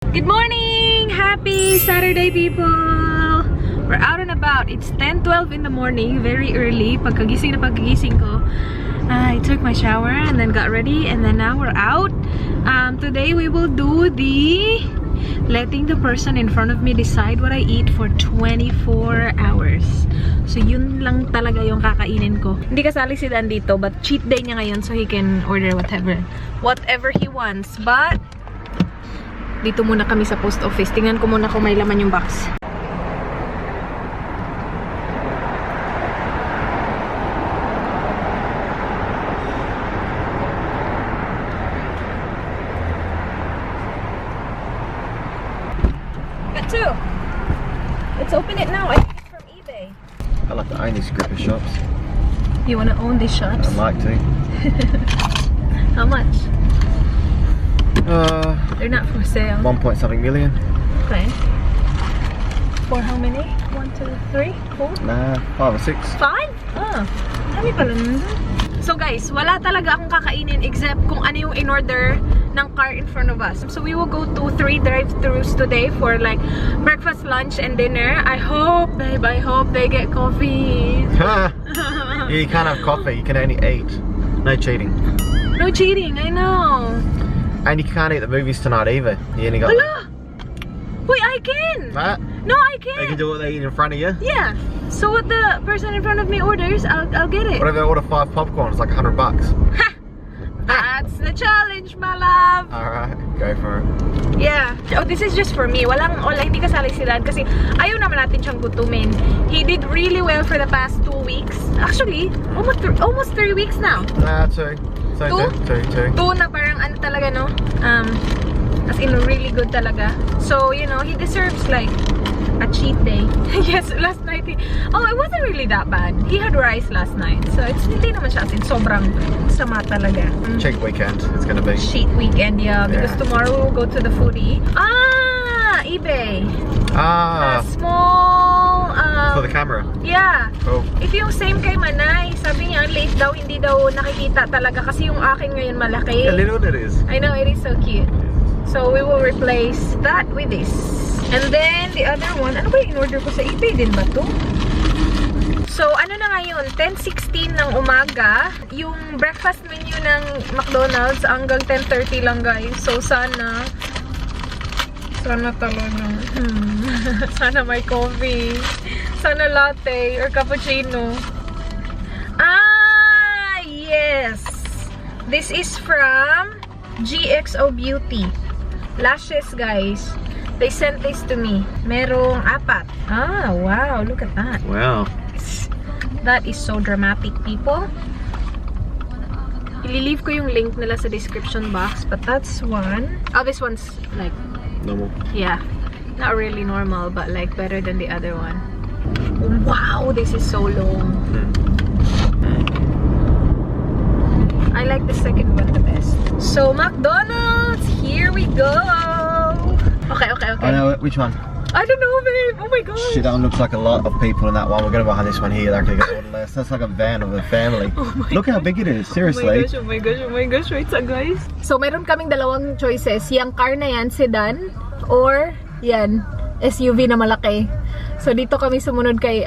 Good morning! Happy Saturday, people! We're out and about. It's 10:12 in the morning, very early. Pagkagising ko, I took my shower and then got ready, and then now we're out. Today we will do the letting the person in front of me decide what I eat for 24 hours. So yun lang talaga yung kakainin ko. Hindi kasali si Dan dito, but cheat day niya ngayon, so he can order whatever he wants. But dito muna kami sa post office. Tingnan ko muna kung may laman yung box. Got two. Let's open it now. I think it's from eBay. I like to own these group of shops. You want to own these shops? I'd like to. How much? They're not for sale. 1.something million. Okay. For how many? 1, 2, 3, 4? Nah, 5 or 6. 5? Ah, dami pala nun. So guys, wala talaga akong kakainin except kung ano yung in-order ng car in front of us. So we will go to 3 drive-thrus today for like breakfast, lunch, and dinner. I hope, babe, I hope they get coffee. Yeah, you can't have coffee, you can only eat. No cheating. No cheating, I know. And you can't eat the movies tonight either. You only got... Hala! Wait, I can! What? No, I can! They can do what they eat in front of you? Yeah. So what the person in front of me orders, I'll get it. What if they order 5 popcorn? It's like $100. Ha! That's the challenge, my love! Alright, go for it. Yeah. Oh, this is just for me. Hindi kasali si Dan kasi ayaw naman natin siyang gutumin. He did really well for the past 2 weeks. Actually, almost 3 weeks now. Nah, 2. So 2. 2 na parang ano talaga, no? As in really good talaga. So, you know, he deserves like a cheat day. Yes, last night it wasn't really that bad. He had rice last night. So, hindi naman siya as in sobrang sama talaga. Cheap weekend, it's gonna be. Cheat weekend, yeah. Because tomorrow we will go to the foodie. eBay. A small for the camera. Yeah. Cool. If yung same kay Manay, sabi niya late daw, hindi daw nakikita talaga kasi yung akin ngayon malaki. Yeah, little it is. I know, it is so cute. So we will replace that with this. And then the other one, ano ba yung in-order ko sa eBay din ba to? So ano na ngayon, 10:16 ng umaga. Yung breakfast menu ng McDonald's hanggang 10:30 lang, guys. So sana talaga. Sana may coffee. Sana latte or cappuccino. Yes. This is from GXO Beauty. Lashes, guys. They sent this to me. Merong 4. Wow. Look at that. Wow. That is so dramatic, people. Ililive ko yung link nila sa description box. But that's one. Oh, this one's like... Normal. Yeah. Not really normal, but like better than the other one. Wow, this is so long. I like the second one the best. So, McDonald's, here we go. Okay. I know, which one? I don't know, babe. Oh my gosh. Shit, that one looks like a lot of people in that one. We're gonna buy this one here. They're actually gonna order less. That's like a van of a family. Look how big it is. Seriously. Oh my gosh. Wait a guys. So, meron kaming dalawang choices. Yang car na yan, sedan, or yan, SUV na malaki. So, dito kami sumunod kay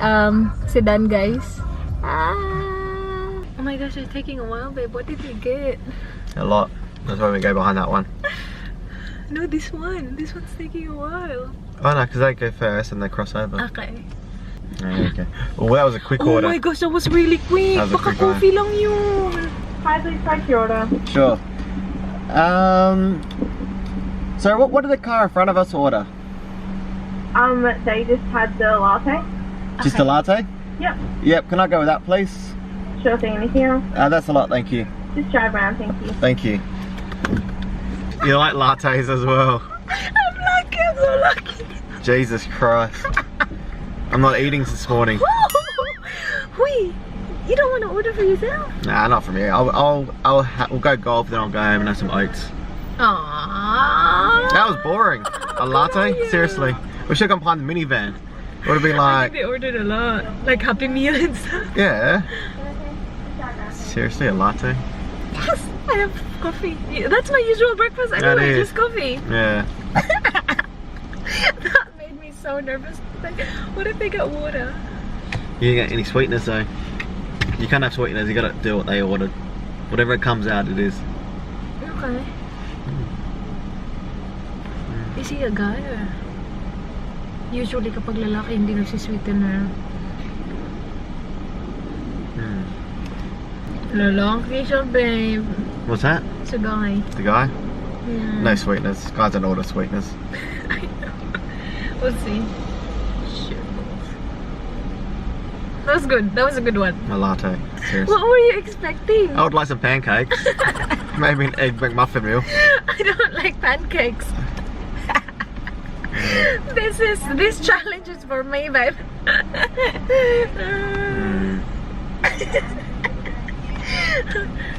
sedan, guys. Oh my gosh, it's taking a while, babe. What did you get? A lot. That's why we go behind that one. No, this one. This one's taking a while. Oh no, because they go first and they cross over. Okay. Okay. Well, that was a quick order. Oh my gosh, that was really quick. That was a Baka quick one. coffee lang yun. Hi, please check your order. Sure. So what did the car in front of us order? They just had the latte. Just a latte? Yep. Yep, can I go with that, please? Sure thing. Anything else? That's a lot, thank you. Just drive around, thank you. Thank you. You like lattes as well? I'm lucky, I'm so lucky. Jesus Christ. I'm not eating this morning. Wait, you don't want to order for yourself? Nah, not for me. We'll go golf, then I'll go home and have some oats. Aww. That was boring. A latte? Yeah. Seriously. We should have gone behind the minivan. It would have been I like... think they ordered a lot. Like Happy Meal and stuff. Yeah. Seriously, a latte? Yes, I have coffee. That's my usual breakfast anyway, just coffee. Yeah. so nervous. Like, what if they got water? You didn't get any sweeteners though. You can't have sweeteners, you gotta do what they ordered. Whatever it comes out, it is. Okay. Is he a guy or? Usually kapag lalaki hindi nagsisweetener. Lalaki siya, babe. What's that? It's a guy. The guy? Yeah. No sweeteners. Guys don't order sweeteners. I know. We'll see. Shit. That was good. That was a good one. A latte. Seriously. What were you expecting? I would like some pancakes. Maybe an egg McMuffin meal. I don't like pancakes. This challenge is for me, babe.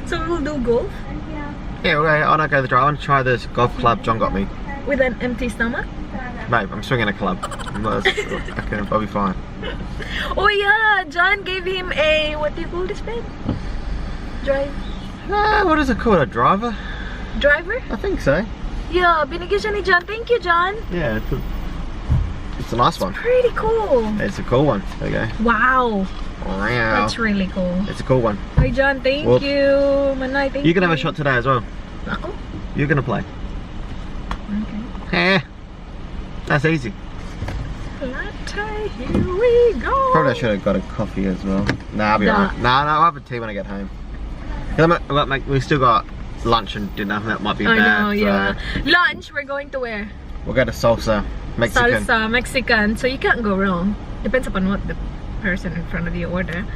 So we'll do golf Yeah, okay, I don't go to the drive. I want to try this golf club John got me. with an empty stomach. Babe, I'm swinging a club. I'll be fine. Oh yeah, John gave him a, what do you call this, babe? What is it called? A driver? Driver? I think so. Yeah, binigyan siya ni John. Thank you, John. Yeah, it's a nice one. Pretty cool. It's a cool one. There you go. Wow. Wow. That's really cool. It's a cool one. Hi, John. Thank Well, you. Manay, thank you. You can have a shot today as well. Ako? You're gonna play. Okay. That's easy. Latte, here we go. Probably I should have got a coffee as well. Nah, I'll be alright. Nah, I'll have a tea when I get home. We still got lunch and dinner. That might be I bad. know, yeah. So Lunch, we're going to where? we'll go to salsa, Mexican. Salsa, Mexican. So you can't go wrong. Depends upon what the person in front of you order.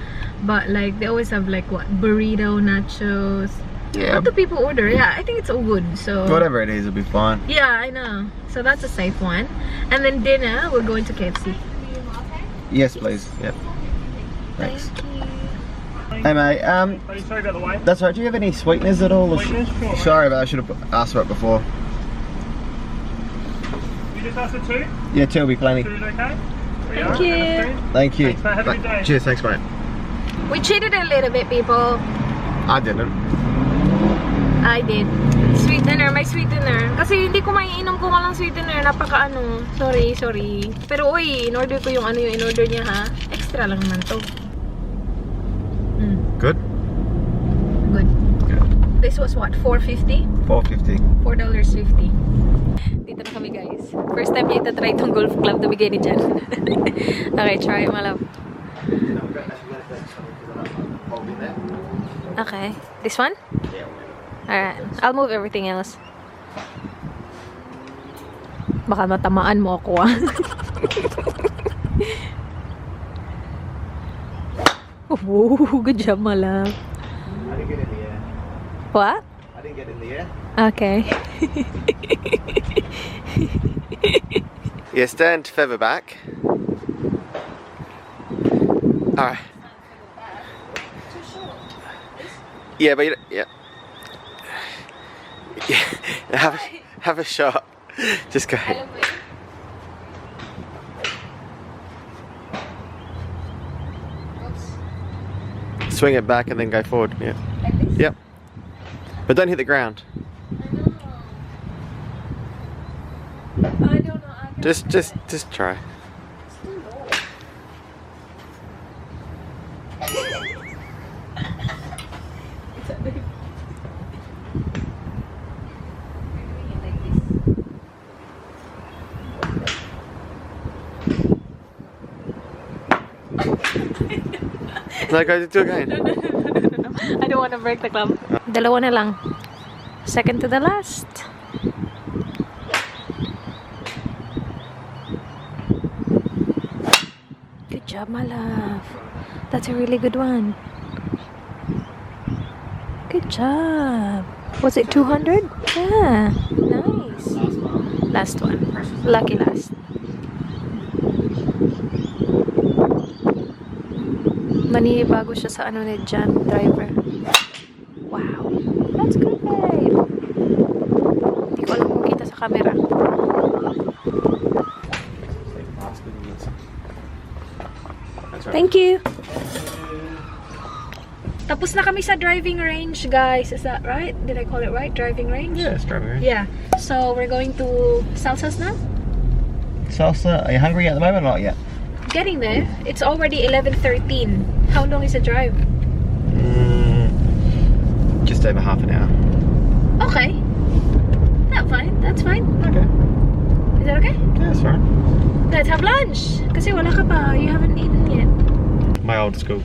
But like, they always have like what? Burrito, nachos. Yeah. What do people order? Yeah, I think it's all good. So Whatever it is, it'll be fine. yeah, I know. So that's a safe one. And then dinner, we're going to KFC. Yes, please. Yep. Thanks. Thank you. Hey mate, Are you sorry about the wait? that's right. Do you have any sweeteners at all? Or Sweeteners? Sure. Sorry, but I should have asked for it before. You just asked for 2? Yeah, 2 will be plenty. 2 is okay? Thank you. Thank you. Thanks, mate. Have a good day. Cheers, thanks mate. We cheated a little bit, people. I didn't. I did. Sweetener, may sweetener. Kasi hindi ko maiinom kung walang sweetener. Napaka ano. Sorry. Pero uy, in-order ko yung ano yung in-order niya ha. Extra lang naman to. Good? Good. This was what? $4.50? $4.50. $4.50. Dito na kami guys. First time niya itatry itong golf club na bigay ni Jan. Okay, try it, my love. Okay. This one? Alright. I'll move everything else. Baka matamaan mo ako ah. Whoa, good job, my love. I didn't get in the air. What? I didn't get in the air. Okay. Yeah, stand further back. Alright. Yeah, but yeah. Have a shot. Just go. Swing it back and then go forward. Yeah. Like this? Yep. But don't hit the ground. I don't know. Just try. No, go do it again. I don't want to break the club. Dalawa na lang. Second to the last. Good job, my love. That's a really good one. Good job. Was it 200? Yeah. Nice. Last one. Lucky last. Maninibago siya sa ano ni John, driver. Wow. That's good, babe. Hindi ko alam kung kita sa camera. Thank you. Tapos na kami sa driving range, guys. Is that right? Did I call it right? Driving range? Yeah, strawberry. Yeah. So, we're going to Salsa's now? Salsa, are you hungry at the moment or not yet? Getting there. It's already 11:13. How long is the drive? Just over half an hour. Okay. That's fine. That's fine. Okay. Is that okay? Yeah, that's fine. Let's have lunch. Kasi wala ka pa. You haven't eaten yet. My old school.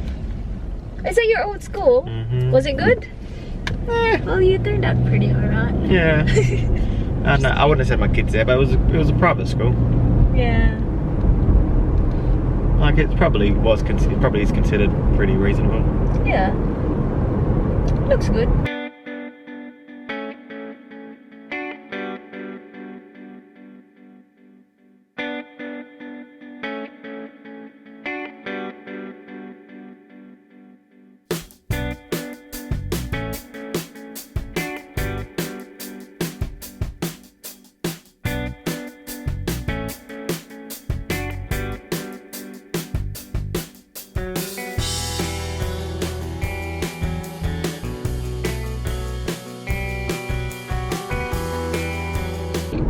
Is that your old school? Was it good? Well, you turned out pretty alright. Yeah. I don't know, I wouldn't have said my kids there, but it was a private school. Yeah. Like it probably is considered pretty reasonable. Yeah. Looks good.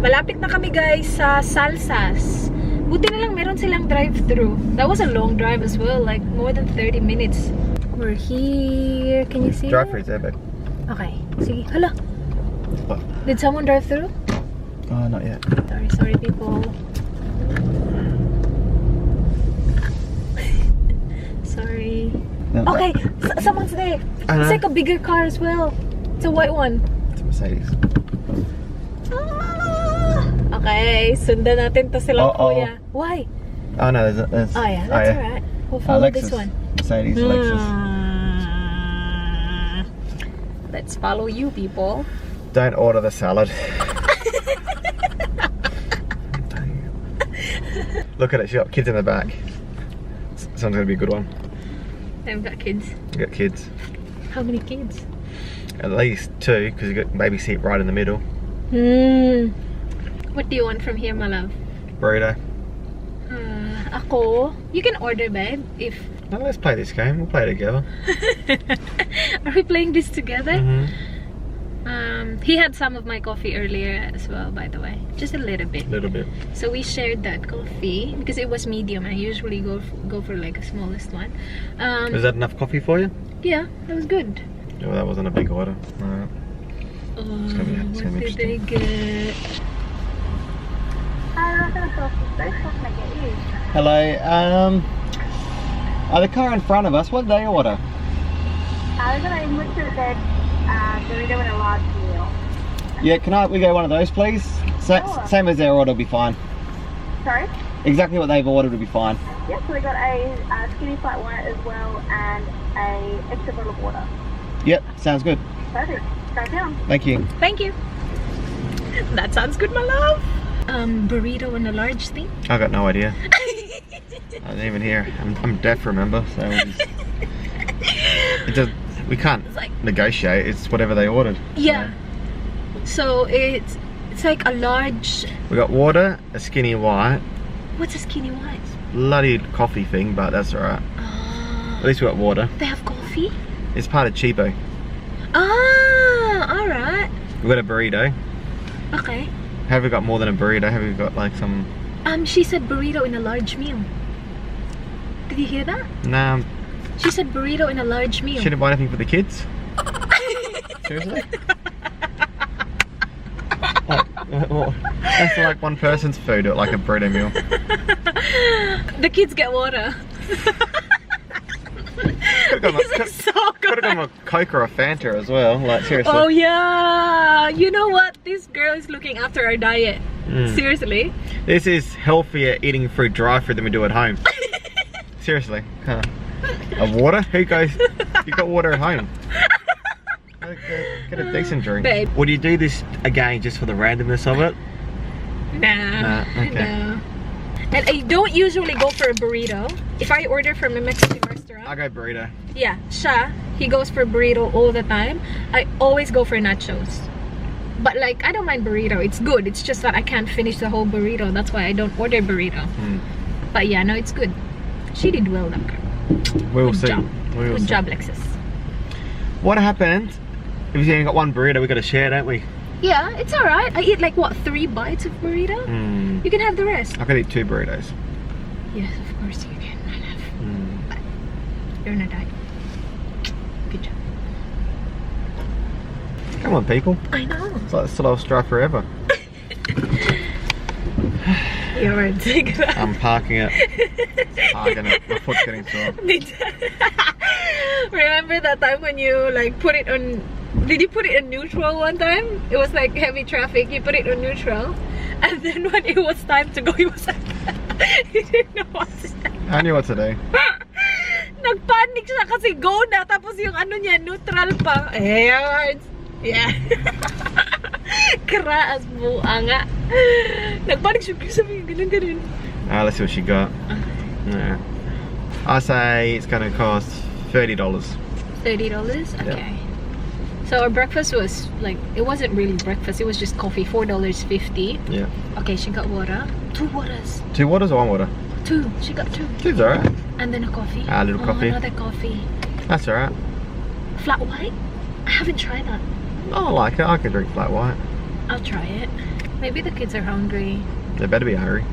Malapit na kami guys sa Salsas. Buti na lang meron silang drive-thru. That was a long drive as well, like more than 30 minutes. We're here. Can you see? Drive-thru is there, babe. Okay. Sige. Hala. What? Did someone drive through? Oh, not yet. Sorry people. Sorry. No, Okay, someone's there. It's like a bigger car as well. It's a white one. It's a Mercedes. Okay, sundan natin to silang kuya. Why? Oh no, there's Oh yeah, that's alright. We'll follow this one. Mercedes, Lexus. Let's follow you people. Don't order the salad. Look at it, she got kids in the back. Sounds gonna be a good one. They've got kids. You got kids. How many kids? At least 2, because you got baby seat right in the middle. What do you want from here, my love? Burrito. Ako? You can order, babe, if... No, let's play this game. We'll play it together. Are we playing this together? Mm-hmm. He had some of my coffee earlier as well, by the way. Just a little bit. Little bit. So we shared that coffee because it was medium. I usually go for like a smallest one. Was that enough coffee for you? Yeah, that was good. Yeah, well, that wasn't a big order. No. What did they get? Hello. The car in front of us, what did they order? I was going to look at that burrito and a large meal. Yeah, we go one of those, please? Sure. Same as their order will be fine. Sorry? Exactly what they've ordered will be fine. Yes, so we got a skinny flat white as well and a extra bottle of water. Yep, sounds good. Perfect. Go down. Thank you. Thank you. That sounds good, my love. Burrito and a large thing. I got no idea. I didn't even hear. I'm deaf, remember? So we can't negotiate. It's whatever they ordered. Yeah. So it's like a large. We got water, a skinny white. What's a skinny white? Bloody coffee thing, but that's alright. At least we got water. They have coffee? It's part of cheapo. Ah, alright. We got a burrito. Okay. Have we got more than a burrito? Have we got like some... She said burrito in a large meal. Did you hear that? Nah. She said burrito in a large meal. She didn't buy anything for the kids? Seriously? Well, that's like one person's food at like a burrito meal. The kids get water. Could have gone a Coke or a Fanta as well, like seriously. Oh yeah! You know what? This girl is looking after our diet. Seriously. This is healthier eating food drive-thru than we do at home. Seriously. Huh. A water? Who goes... You got water at home. Get a decent drink. Babe. Would you do this again just for the randomness of it? Nah. Okay. No. And I don't usually go for a burrito. If I order from a Mexican restaurant, I go burrito. Yeah, he goes for burrito all the time. I always go for nachos. But like, I don't mind burrito. It's good. It's just that I can't finish the whole burrito. That's why I don't order burrito. But yeah, no, it's good. She did well, that girl. We'll see. Good job, Lexus. What happens if you only got one burrito? We got to share, don't we? Yeah, it's alright. I eat like what, 3 bites of burrito? You can have the rest. I could eat 2 burritos. Yes, of course you can. I love. But you're gonna die. Good job. Come on, people. I know. It's like the slow strive forever. You're ridiculous. I'm parking it. Parking it. My foot's getting sore. Remember that time when you like put it on? Did you put it in neutral one time? It was like heavy traffic. You put it on neutral, and then when it was time to go, he was like, he didn't know what to do. I knew what to do. Nagpanic siya kasi go na, tapos yung ano niya, neutral pa. Yeah. Keraas buanga. Nagpanic siya, sabi ganun. Let's see what she got. Yeah. I say it's gonna cost $30. $30? Okay. Yeah. So our breakfast was like, it wasn't really breakfast, it was just coffee, $4.50. Yeah. Okay, she got water. 2 waters. 2 waters or 1 water? 2. She got 2. 2's alright. And then a coffee. A little coffee. Another coffee. That's alright. Flat white? I haven't tried that. Oh, I like it. I can drink flat white. I'll try it. Maybe the kids are hungry. They better be hungry.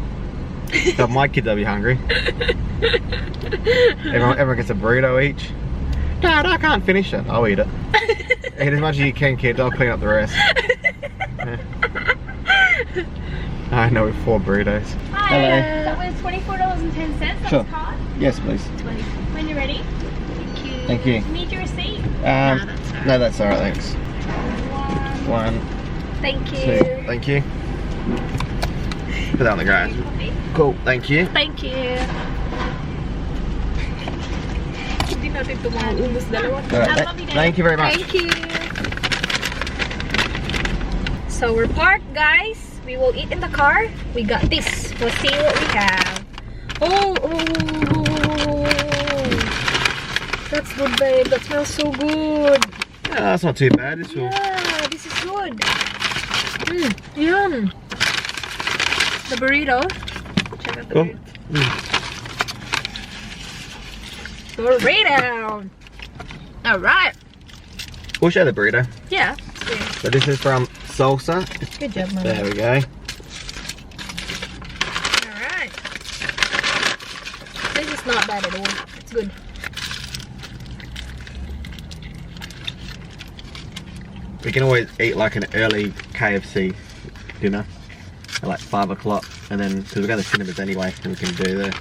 So my kids will be hungry. Everyone gets a burrito each. Dad, I can't finish it. I'll eat it. Eat as much as you can, kids. I'll clean up the rest. I know, with 4 burritos. Hi, Hello. that was $24.10. That Sure. was card. Yes, please. 20. When you're ready. Thank you. Need your receipt. No, that's alright, thanks. 1, Thank 2. you. Thank you. Put that on the ground. Coffee. Cool, thank you. Thank you. Hindi natin ito maubos dalawa. Alright, thank you very much. Thank you. So we're parked, guys. We will eat in the car. We got this. We'll see what we have. Oh, that's good, babe. That smells so good. Yeah, that's not too bad. This will... Yeah, this is good. Yum. The burrito. Check out the Cool. burrito. All right. We'll show the burrito. Yeah. So this is from Salsa. Good job, Mama. There we go. Alright. This is not bad at all. It's good. We can always eat like an early KFC dinner at like 5 o'clock, and then because we're going to cinemas anyway, and we can do there.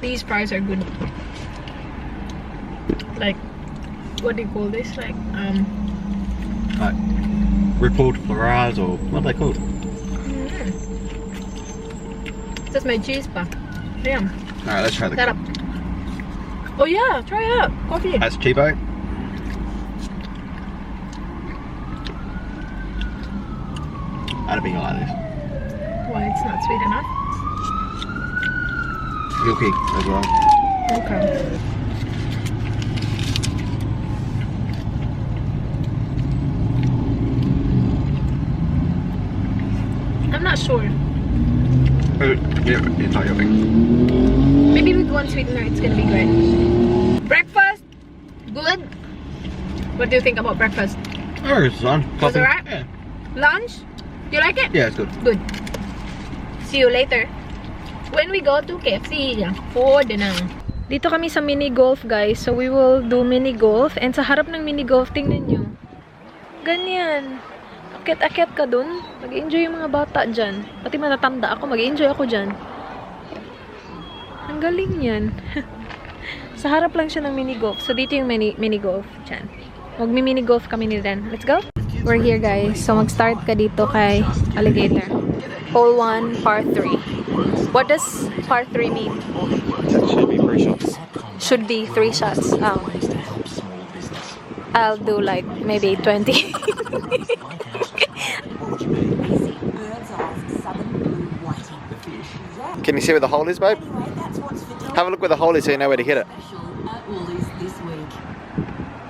These fries are good. Like, what do you call this? Like Rippled fries, or what are they called? That's my cheese pa. Damn. Alright, let's try the... That up. Oh yeah, try it out. Coffee. That's cheapo. I don't think I like this. Why, it's not sweet enough? Milky as well. Okay. I'm not sure. Yeah, it's not your thing. Maybe with 1 sweetener it's gonna be great. Breakfast, good. What do you think about breakfast? Oh, it's on. Was it alright? Yeah. Lunch? You like it? Yeah, it's good. Good. See you later. When we go to KFC for dinner. Dito kami sa mini golf, guys. So we will do mini golf. And sa harap ng mini golf, tingnan nyo. Ganyan. Akit-akit ka dun. Mag-enjoy yung mga bata dyan. Pati matatanda ako, mag-enjoy ako dyan. Ang galing yan. Sa harap lang siya ng mini golf. So dito yung mini golf. Dyan. Magmi-mini golf kami ni Dan. Let's go! We're here, guys. So mag-start ka dito kay Alligator. Hole 1, par 3. What does par 3 mean? That should be 3 shots. Should be 3 shots. Oh. I'll do like maybe 20. Can you see where the hole is, babe? Have a look where the hole is so you know where to hit it.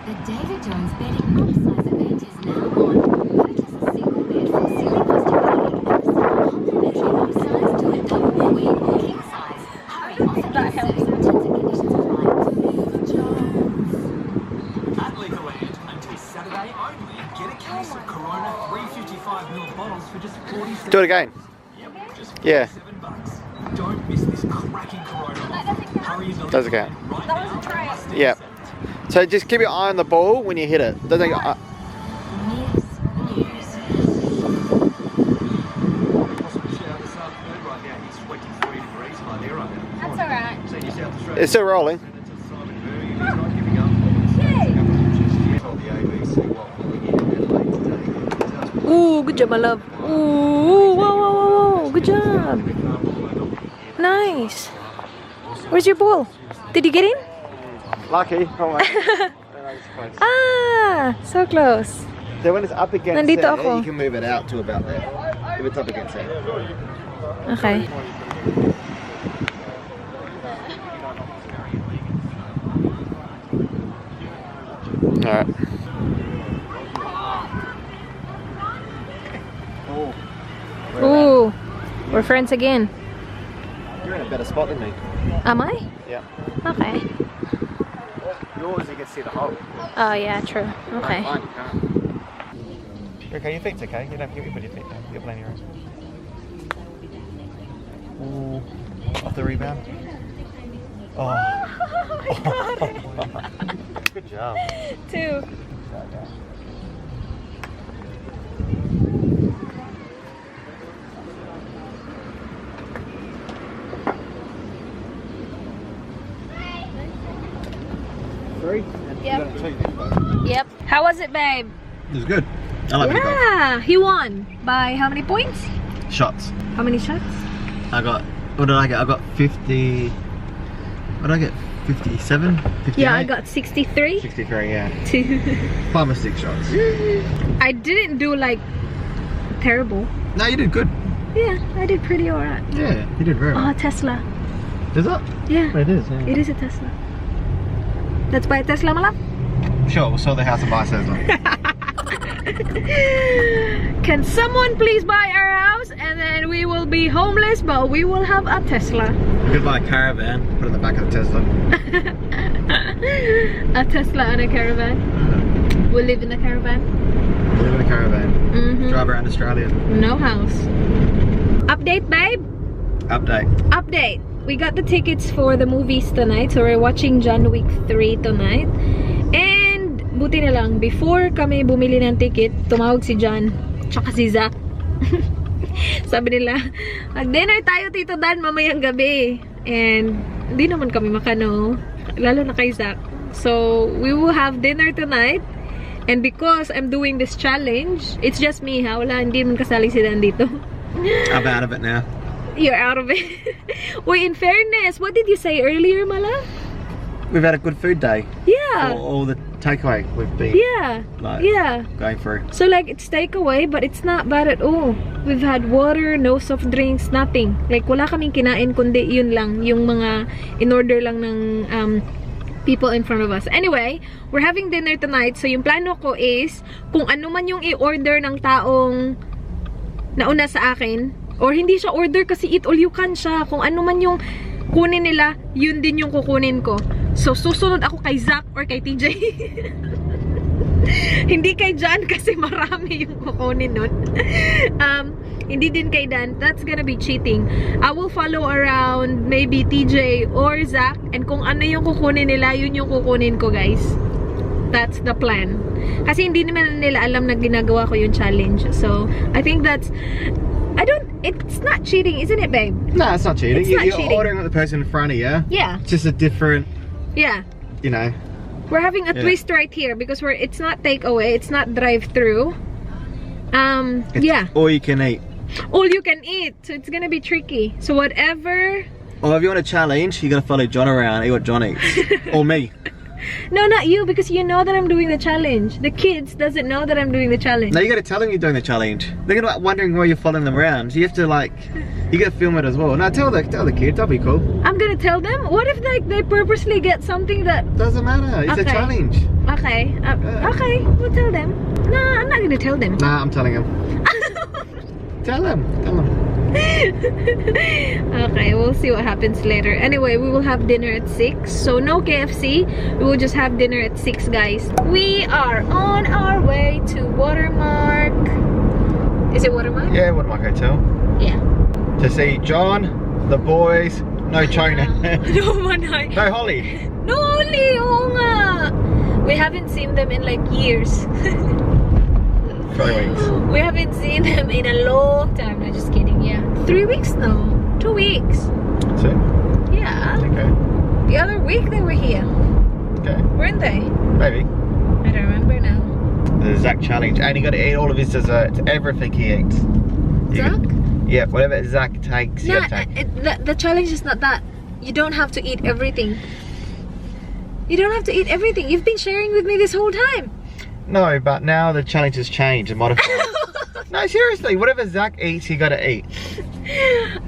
The David Jones betting upsize event is now on. Purchase a single bed from Silly Cost complimentary upsize to a double queen or king size. Hurry, offer ends soon. Terms and conditions apply. Do it again. Yeah. Don't miss this cracking Corona. Hurry and Does it count? That was a try. Yeah. So just keep your eye on the ball when you hit it. Doesn't go, That's alright. it's still rolling. Ooh, good job, my love. Ooh, whoa, whoa, whoa, whoa. Good job. Nice. Where's your ball? Did you get in? Lucky. Oh my. Ah, so close. So when it's up against Nandito there, ako. you can move it out to about there. If it's up against there. Okay. Alright. Ooh, we're friends again. You're in a better spot than me. Am I? Yeah. Okay. Yours, you can see the hole. Oh yeah, true. Okay. Mine, you can't. Okay, your feet's okay. You don't have to put your feet down. You're playing your own. Ooh. Off the rebound. Oh. Good job. Two. Three? Yep. Yep. How was it, babe? It was good. I like it. Yeah, he won by how many points? Shots. How many shots? I got, what did I get? I got 50, what did I get? 57? 58? Yeah, I got 63. 63, yeah. 2. 5 or 6 shots. I didn't do like terrible. No, you did good. Yeah, I did pretty alright. Yeah, you did very well. Oh, Tesla. Is it? Yeah, It is, yeah. it is a Tesla. Let's buy a Tesla, my love. Sure, we'll sell the house and buy a Tesla. Can someone please buy our house and then we will be homeless, but we will have a Tesla. We could buy a caravan, put it in the back of the Tesla. A Tesla and a caravan. We'll live in a caravan. We live in a caravan. Mm-hmm. Drive around Australia. No house. Update, babe? Update. Update. We got the tickets for the movies tonight, so we're watching John Wick 3 tonight. And buti na lang, before kami bumili ng ticket, tumawag si John tsaka si Zach. Sabi nila, mag-dinner tayo, Tito Dan, mamayang gabi. And di naman kami makano, lalo na kay Zach. So we will have dinner tonight. And because I'm doing this challenge, it's just me, ha? Wala, hindi man kasali si Dan dito. I'm out of it now. You're out of it. Wait, in fairness, what did you say earlier, Mala? We've had a good food day. Yeah. For all the takeaway we've been going through. So like, it's takeaway, but it's not bad at all. We've had water, no soft drinks, nothing. Like, wala kaming kinain, kundi yun lang. Yung mga in-order lang ng people in front of us. Anyway, we're having dinner tonight. So yung plano ko is, kung ano man yung i-order ng taong nauna sa akin, or hindi siya order kasi eat all you can siya. Kung ano man yung kunin nila, yun din yung kukunin ko. So, susunod ako kay Zach or kay TJ. Hindi kay Jan kasi marami yung kukunin nun. Hindi din kay Dan. That's gonna be cheating. I will follow around maybe TJ or Zach. And kung ano yung kukunin nila, yun yung kukunin ko, guys. That's the plan. Kasi hindi naman nila alam na ginagawa ko yung challenge. So, I think that's... it's not cheating, isn't it, babe? No, it's not cheating. It's not You're cheating. ordering at the person in front of you. Yeah. It's just a different, Yeah. you know. We're having a twist right here because it's not takeaway, it's not drive-through. It's all you can eat. All you can eat, so it's gonna be tricky. So whatever. Or if you want a challenge, you gotta follow John around, eat what John eats. Or me. No, not you, because you know that I'm doing the challenge. The kids doesn't know that I'm doing the challenge. No, you gotta tell them you're doing the challenge. They're gonna be wondering why you're following them around. So you have to you gotta film it as well. No, tell the kids, that'll be cool. I'm gonna tell them? What if they purposely get something that... Doesn't matter, it's a challenge. Okay, okay, we'll tell them. No, I'm not gonna tell them. Nah, I'm telling them. Tell them. Okay, we'll see what happens later. Anyway, we will have dinner at 6. So no KFC. We will just have dinner at 6, guys. We are on our way to Watermark. Is it Watermark? Yeah, Watermark Hotel. Yeah. To see John, the boys, no China. No, Manay. No Holly. No, Oli! Oo nga! We haven't seen them in like years. 3 weeks. We haven't seen them in a long time. No, just kidding. Yeah. 3 weeks now. 2 weeks. So, Yeah. okay. The other week they were here. Okay. Weren't they? Maybe. I don't remember now. The Zach challenge. And you got to eat all of his desserts. Everything he eats. You Zach? Yeah, whatever Zach takes, you No, gotta take. the challenge is not that. You don't have to eat everything. You don't have to eat everything. You've been sharing with me this whole time. No, but now the challenge has changed and modified. No, seriously, whatever Zach eats, you gotta eat.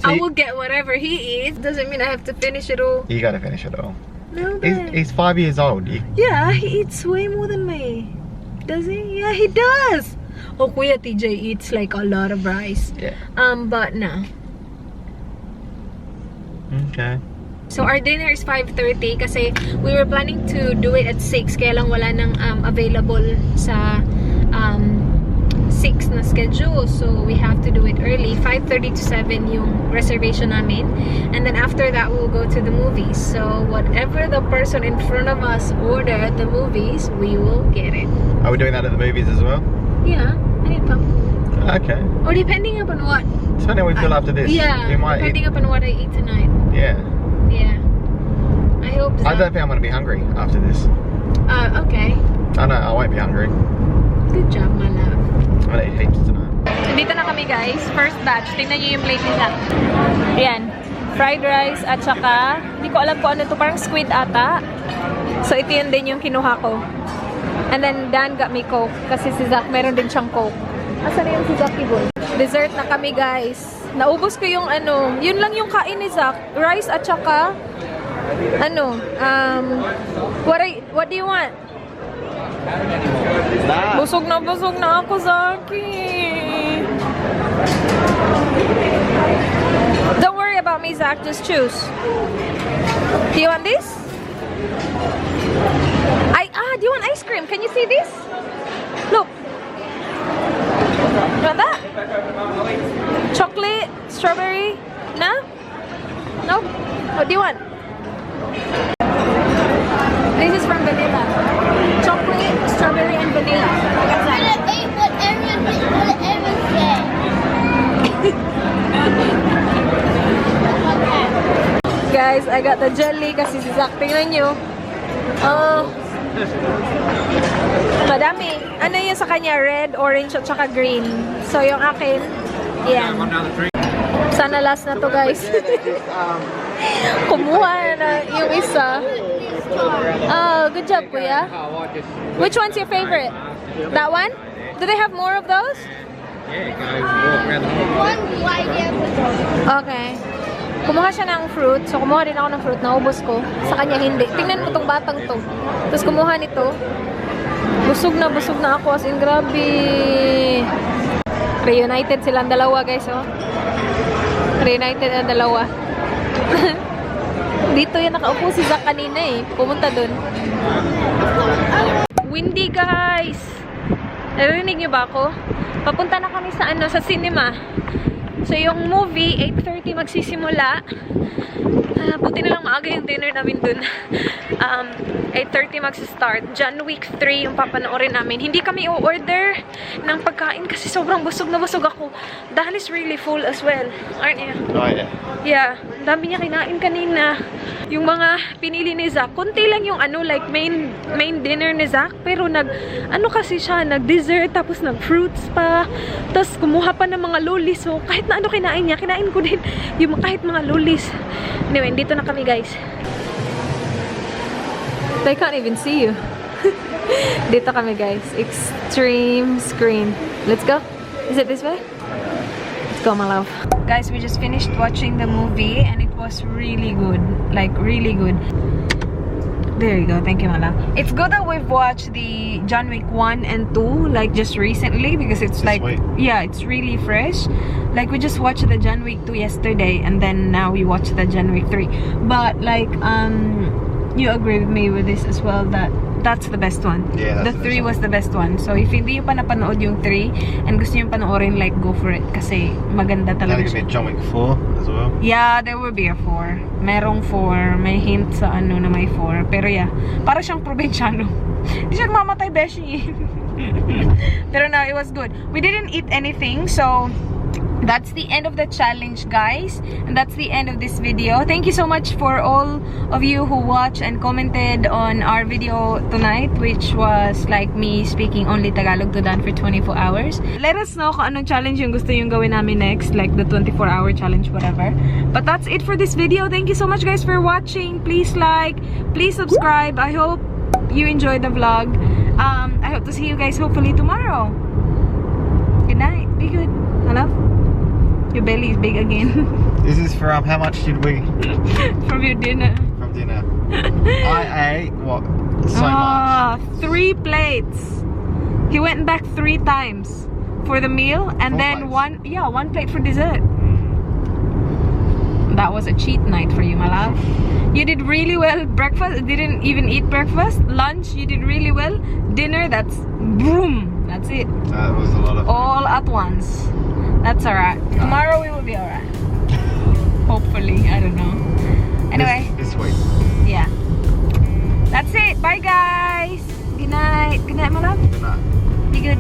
I will get whatever he eats. Doesn't mean I have to finish it all. You gotta finish it all. No, babe. He's 5 years old. Yeah, he eats way more than me. Does he? Yeah, he does. Oh, Kuya TJ eats like a lot of rice. Yeah. But no. Okay. So our dinner is 5:30 kasi we were planning to do it at 6 kaya lang wala nang available sa 6 na schedule. So we have to do it early. 5:30 to 7 yung reservation namin. And then after that we'll go to the movies. So whatever the person in front of us order at the movies, we will get it. Are we doing that at the movies as well? Yeah, I need popcorn. Okay. Or depending upon what. Depending how we feel after this. Yeah, We might depending upon what I eat tonight. Yeah. Yeah. I hope so. I don't think I'm gonna be hungry after this. Okay. I know, I won't be hungry. Good job, my love. I'm gonna eat heaps tonight. Dito na kami guys. First batch. Tingnan nyo yung plate nila. Ayan. Fried rice at saka, hindi ko alam kung ano to. Parang squid ata. So ito yun din yung kinuha ko. And then Dan got me Coke. Kasi si Zach meron din siyang Coke. Asan na yung si Zach Boy? Dessert na kami guys. Naubos ko yung ano. Yun lang yung kain ni Zach. Rice at saka ano. What do you want? Busog na ako, Zaki. Don't worry about me, Zach. Just choose. Do you want this? Do you want ice cream? Can you see this? Look. You want that? Chocolate? Strawberry? No? Nope. What do you want? This is from vanilla. Chocolate, strawberry, and vanilla. What's that? Guys, I got the jelly kasi si Zach, tingnan nyo. Madami. Ano yun sa kanya? Red, orange, at saka green. So yung akin, yan. Sana last na to guys. Kumuha na yung isa. Oh, good job, kuya. Which one's your favorite? That one? Do they have more of those? Okay. Kumuha siya ng fruit. So, kumuha din ako ng fruit. Naubos ko. Sa kanya, hindi. Tingnan mo tong batang to. Tapos, kumuha nito. Busog na ako. As in, grabe. Reunited silang dalawa, guys, oh. Reunited ang dalawa. Dito yan nakaupo si Zach kanina eh. Pumunta dun. Windy, guys! Narinig niyo ba ako? Papunta na kami sa sa cinema. So yung movie 8:30 magsisimula. Buti na lang maaga yung dinner namin dun. 8:30 magsa-start. John Wick 3 yung papanoorin namin. Hindi kami o-order ng pagkain kasi sobrang busog na busog ako. Dan is really full as well. Aren't you? Oh yeah. Yeah. Dami niya kinain kanina. Yung mga pinili ni Zach, konti lang yung like main dinner ni Zach. Pero kasi siya, nag-dessert, tapos nag-fruits pa. Tapos kumuha pa ng mga lolis. So kahit na kinain niya, kinain ko din yung kahit mga lolis. Anyway, dito na kami guys. They can't even see you. Dito kami guys. Extreme screen. Let's go. Is it this way? Let's go, my love. Guys, we just finished watching the movie and it was really good. Like, really good. There you go. Thank you, my love. It's good that we've watched the John Wick 1 and 2 like just recently because it's like, yeah, it's really fresh. Like, we just watched the John Wick 2 yesterday and then now we watched the John Wick 3. But like, you agree with me with this as well, that that's the best one. Yeah, that's the the 3 best was the best one. So if hindi nyo pa napanood yung 3 and gusto nyo panoorin, like, go for it. Kasi maganda There's talaga gonna siya. be John Wick 4 as well. Yeah, there will be a 4. Merong 4. May hint sa ano na may 4. Pero yeah, para siyang probinsyano. Hindi siya mamatay, beshi. Pero no, it was good. We didn't eat anything, so that's the end of the challenge, guys, and that's the end of this video. Thank you so much for all of you who watched and commented on our video tonight, which was like me speaking only Tagalog to Dan for 24 hours. Let us know kung anong challenge yung gusto yung gawin namin next, like the 24-hour challenge, whatever. But that's it for this video. Thank you so much, guys, for watching. Please like, please subscribe. I hope you enjoyed the vlog. I hope to see you guys hopefully tomorrow. Good night. Be good. Hello? Your belly is big again. This is for how much did we From your dinner. from dinner? I ate what? So much. 3 plates. He went back 3 times for the meal, and 4 then plates. one plate for dessert. That was a cheat night for you, my love. You did really well. Breakfast, didn't even eat breakfast. Lunch, you did really well. Dinner, that's boom. That's it. That was a lot of. All at once. That's alright. Tomorrow we will be alright. Hopefully, I don't know. Anyway, This week. yeah. That's it. Bye, guys. Good night. Good night, my love. Good night. Be good.